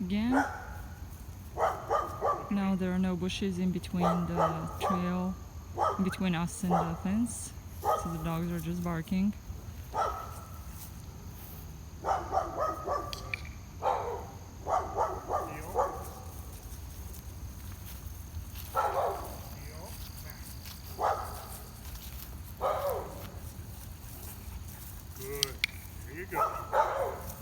again. Now there are no bushes in between the trail, in between us and the fence, so the dogs are just barking. Good. There you go.